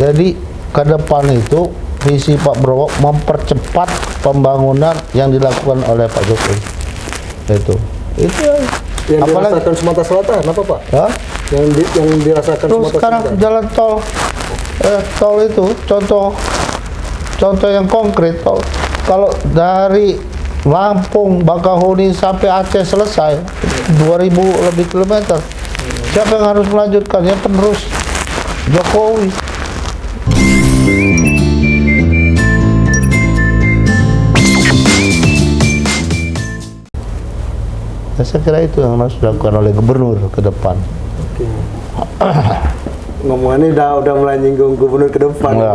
Jadi ke depan itu visi Pak Prabowo mempercepat pembangunan yang dilakukan oleh Pak Jokowi. Itu Yang apalagi dirasakan Sumatera Selatan apa Pak? ya? Yang dirasakan Terus Sumatera sekarang Selatan. jalan tol itu contoh yang konkret. Kalau dari Lampung, Bakahuni sampai Aceh selesai 2000 lebih kilometer. Siapa yang harus melanjutkan? Yang penerus Jokowi. Saya kira itu yang harus dilakukan oleh gubernur ke depan. Oke. Ngomongannya udah mulai nyinggung gubernur ke depan. Ya.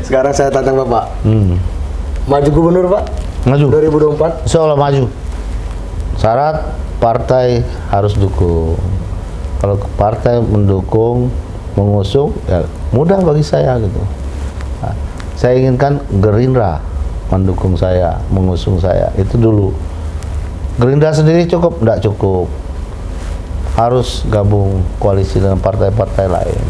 Sekarang saya tantang Bapak. Maju gubernur Pak? Maju. 2024? Seolah maju. Syarat partai harus dukung. Kalau partai mendukung, mengusung, ya mudah bagi saya gitu. Nah, saya inginkan Gerindra mendukung saya, mengusung saya. Itu dulu. Gerindra sendiri cukup? Enggak cukup. Harus gabung koalisi dengan partai-partai lain.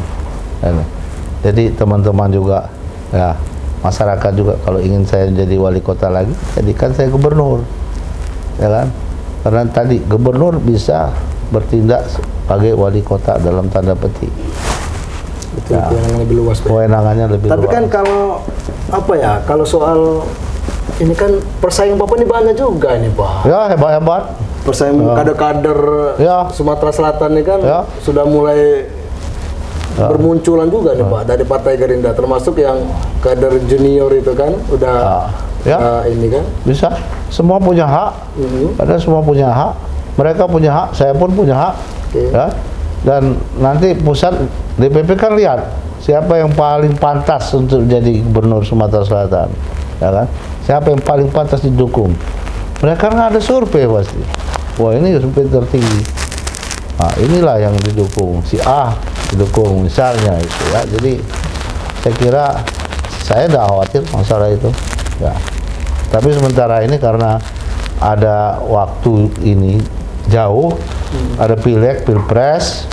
Jadi teman-teman juga, ya masyarakat juga kalau ingin saya jadi wali kota lagi, jadikan saya gubernur, ya kan? Karena tadi gubernur bisa bertindak sebagai wali kota dalam tanda petik. Itu Ya. yang lebih luas Pak. Kewenangannya lebih Tapi luas. kan kalau apa ya, kalau soal ini kan persaing Bapak ini banyak juga ini Pak. Ya hebat-hebat. Persaing kader-kader Ya. Sumatera Selatan ini kan Ya. sudah mulai bermunculan juga nih Pak dari Partai Gerindra, termasuk yang kader junior itu kan udah Ya. ini kan. Bisa. Semua punya hak. Ada semua punya hak. Mereka punya hak. Saya pun punya hak. Oke. Ya. Dan nanti pusat DPP kan lihat siapa yang paling pantas untuk jadi gubernur Sumatera Selatan, ya kan? Siapa yang paling pantas didukung? Mereka nggak ada survei pasti. Wah ini survei tertinggi. Nah, inilah yang didukung. Si A didukung misalnya itu ya. Jadi saya kira saya tidak khawatir masalah itu. Ya. Tapi sementara ini karena ada waktu ini jauh, ada pileg, pilpres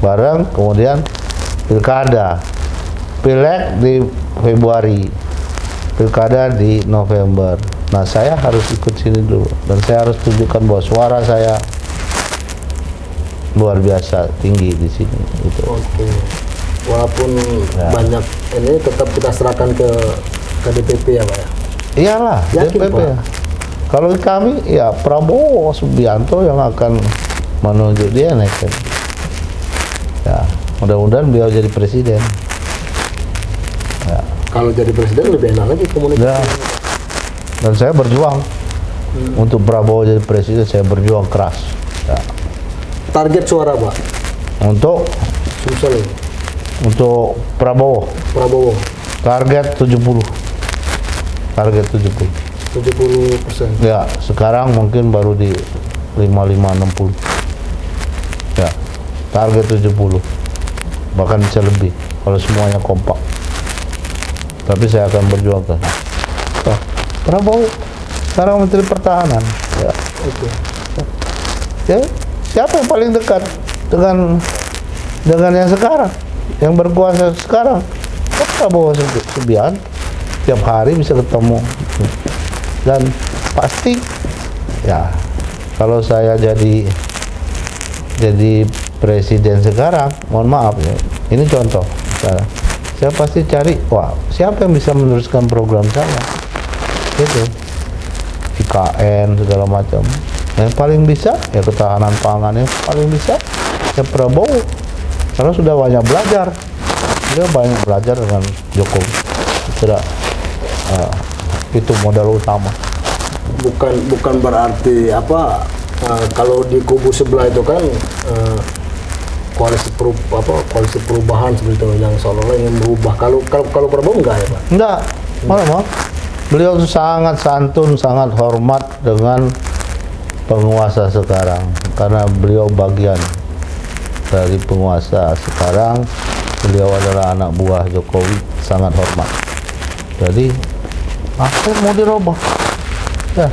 bareng, kemudian pilkada. Pileg di Februari, pilkada di November. Nah, saya harus ikut sini dulu dan saya harus tunjukkan bahwa suara saya luar biasa tinggi di sini. Gitu. Oke. Walaupun Ya. banyak ini tetap kita serahkan ke DPP ya Pak ya. Iyalah, Yakin, DPP. Pak? Kalau kami ya Prabowo Subianto yang akan menunjuk dia naik. Ya, mudah-mudahan beliau jadi presiden. Ya. Kalau jadi presiden lebih enak lagi komunikasi. Ya. Dan saya berjuang untuk Prabowo jadi presiden, saya berjuang keras. Ya. Target suara Pak Untuk Sumsel ini, Prabowo Prabowo target 70. Target 70. 70%. Ya, sekarang mungkin baru di 55-60. Ya, target 70. Bahkan bisa lebih kalau semuanya kompak. Tapi saya akan berjuang ke Prabowo sekarang Menteri Pertahanan. Ya. Oke. Ya, siapa yang paling dekat dengan yang sekarang, yang berkuasa sekarang? Prabowo Subianto. Tiap hari bisa ketemu dan pasti ya kalau saya jadi presiden sekarang, mohon maaf ya, ini contoh saya pasti cari siapa yang bisa meneruskan program saya itu IKN segala macam. Yang paling bisa ya ketahanan pangan, yang paling bisa ya Prabowo karena sudah banyak belajar, dengan Jokowi. Sudah itu modal utama. Bukan berarti apa kalau di kubu sebelah itu kan koalisi perubahan seperti itu yang seolah-olah ingin berubah. Kalau Prabowo enggak ya Pak? Enggak, malah beliau sangat santun, sangat hormat dengan penguasa sekarang karena beliau bagian dari penguasa sekarang. Beliau adalah anak buah Jokowi, sangat hormat. Jadi apa yang mau dirubah? Ya,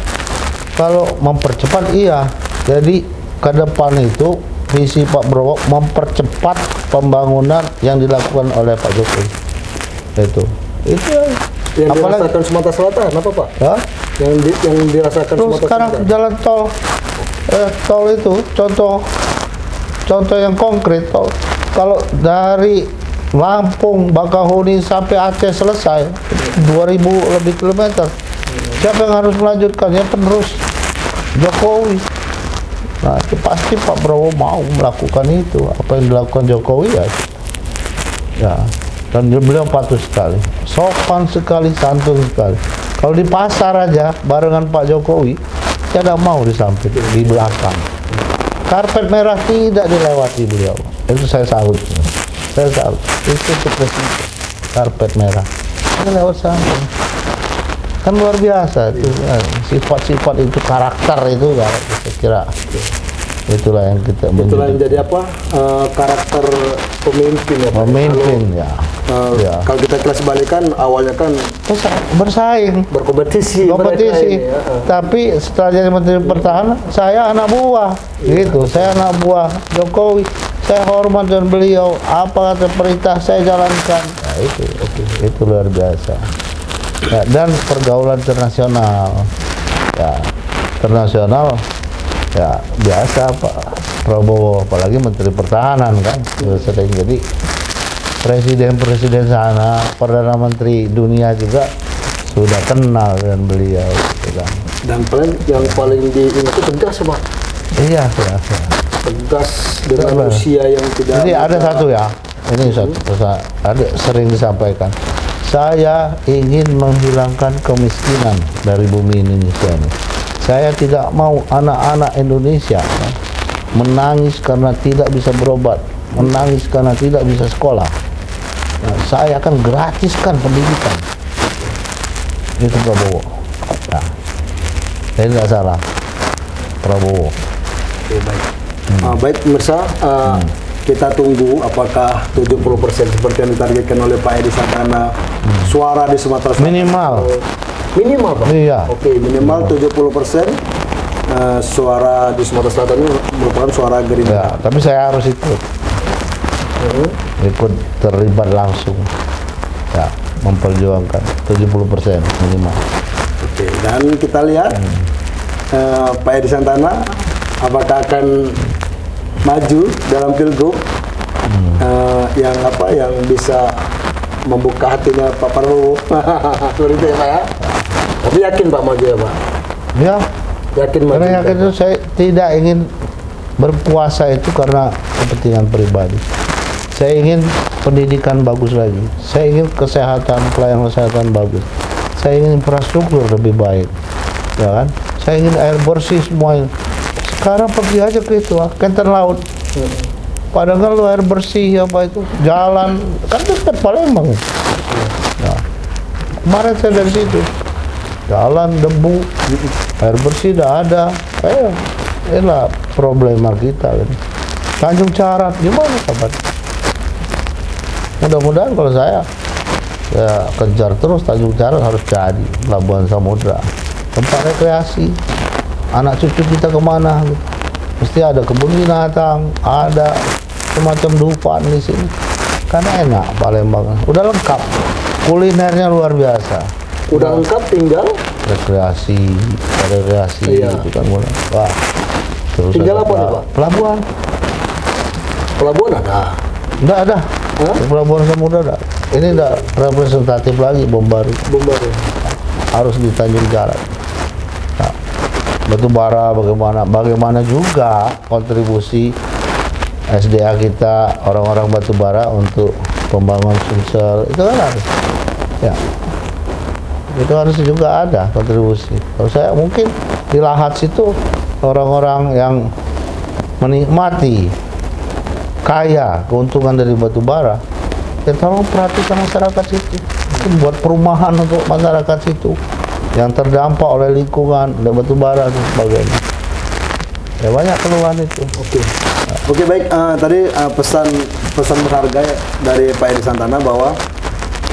kalau mempercepat iya. Jadi ke depan itu visi Pak Prabowo mempercepat pembangunan yang dilakukan oleh Pak Jokowi. Itu Yang apalagi dirasakan Sumatera Selatan apa Pak? ya, Yang dirasakan terus Sumatera sekarang Selatan. jalan tol itu contoh yang konkret. Kalau dari Lampung, Bakahuni sampai Aceh selesai 2000 lebih kilometer, siapa yang harus melanjutkan? Ya penerus Jokowi. Nah, itu pasti Pak Prabowo mau melakukan itu. Apa yang dilakukan Jokowi ya, dan beliau patuh sekali, sopan sekali, santun sekali. Kalau di pasar aja barengan Pak Jokowi, tidak mau di samping, di belakang. Karpet merah tidak dilewati beliau. Itu saya salut. Itu untuk presiden. Karpet merah ini lewat samping. Kan luar biasa itu, sifat-sifat itu, karakter itu ya, saya kira itulah yang kita Itulah yang jadi apa? Karakter pemimpin ya Pak. memimpin ya. Ya. Kalau kita kelas balikan awalnya kan Bersaing, berkompetisi mereka ini, ya. tapi setelah jadi Menteri Pertahanan, saya anak buah, gitu. Saya anak buah Jokowi, saya hormat dan beliau, apa kata perintah saya jalankan. Nah, itu luar biasa. Ya, dan pergaulan internasional, ya biasa Pak Prabowo, apalagi Menteri Pertahanan kan, sering jadi presiden sana, perdana menteri dunia juga sudah kenal dengan beliau, gitu kan. Dan yang paling diingat itu tegas Pak. Iya. Tegas dengan usia yang tidak. Jadi ada satu ya, ini ada sering disampaikan. Saya ingin menghilangkan kemiskinan dari bumi Indonesia ini. Saya tidak mau anak-anak Indonesia menangis karena tidak bisa berobat, menangis karena tidak bisa sekolah. Nah, saya akan gratiskan pendidikan. Itu Prabowo. Nah, saya tidak salah. Prabowo. Oke, baik. Baik pemirsa, kita tunggu apakah 70% seperti yang ditargetkan oleh Pak Edi Santana suara di Sumatera Selatan. Minimal Pak? Iya. Oke, minimal 70% suara di Sumatera Selatan ini merupakan suara Gerindra. Ya, tapi saya harus ikut terlibat langsung, ya, memperjuangkan 70% minimal. Oke, dan kita lihat Pak Edi Santana apakah akan maju dalam pilgub yang bisa membuka hatinya Pak Prabowo. Seperti itu ya Pak ya. Tapi yakin Pak maju ya Pak? Ya, Yakin maju. karena yakin itu saya tidak ingin berkuasa itu karena kepentingan pribadi. Saya ingin pendidikan bagus lagi. Saya ingin pelayanan kesehatan bagus. Saya ingin infrastruktur lebih baik, ya kan? Saya ingin air bersih semuanya. Sekarang pergi aja ke itu, Kenten Laut. Padahal lu air bersih apa itu, jalan kan dekat Palembang. Nah, kemarin saya dari situ, jalan debu, air bersih tidak ada. Inilah problema kita. Kan. Tanjung Carat gimana kabar? Mudah-mudahan kalau saya kejar terus Tanjung Carat harus jadi pelabuhan samudra, tempat rekreasi. Anak cucu kita kemana? Gitu. Mesti ada kebun binatang, ada semacam Dufan di sini. Karena enak Palembang, udah lengkap, kulinernya luar biasa. Udah lengkap, tinggal rekreasi iya. Itu kan mulai. Wah, terus tinggal apa nih Pak? Pelabuhan Ada. Enggak ada. Pelabuhan samudra ada. Ini enggak representatif lagi bom baru. Harus di Tanjung Carat. Nah, batu bara bagaimana juga kontribusi SDA kita, orang-orang batu bara untuk pembangunan Sumsel itu kan harus. Ya. Itu harus juga ada kontribusi. Kalau saya mungkin di Lahat situ orang-orang yang menikmati kaya keuntungan dari batu bara, ya tolong perhatikan masyarakat situ. Mungkin buat perumahan untuk masyarakat situ yang terdampak oleh lingkungan, oleh batu bara dan sebagainya. Ya banyak keluhan itu. Oke, baik. Tadi pesan berharga dari Pak Edi Santana bahwa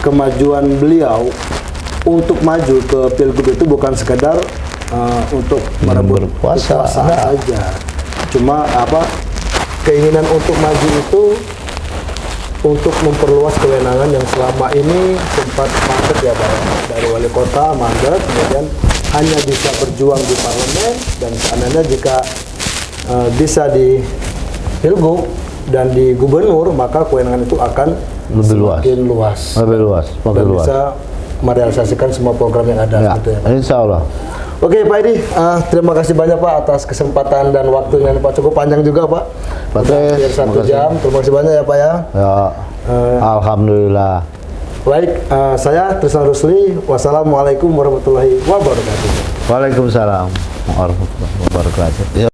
kemajuan beliau untuk maju ke pilgub itu bukan sekedar untuk merebut kekuasaan saja. Cuma keinginan untuk maju itu untuk memperluas kewenangan yang selama ini sempat mandek ya Pak, dari wali kota mandek, kemudian hanya bisa berjuang di parlemen, dan seandainya jika bisa di pilgub dan di gubernur, maka kewenangan itu akan Lebih luas. semakin luas, Lebih luas, dan makin luas. bisa merealisasikan semua program yang ada. Ya, Gitu ya, Pak. insya Allah. Oke Pak Edi, terima kasih banyak Pak atas kesempatan dan waktunya Pak, cukup panjang juga Pak. Pak Udah Tris, hampir 1 makasih. jam. Terima kasih banyak ya Pak ya. Ya, alhamdulillah. Baik, saya Tristan Rusli. Wassalamualaikum warahmatullahi wabarakatuh. Waalaikumsalam warahmatullahi wabarakatuh. Ya.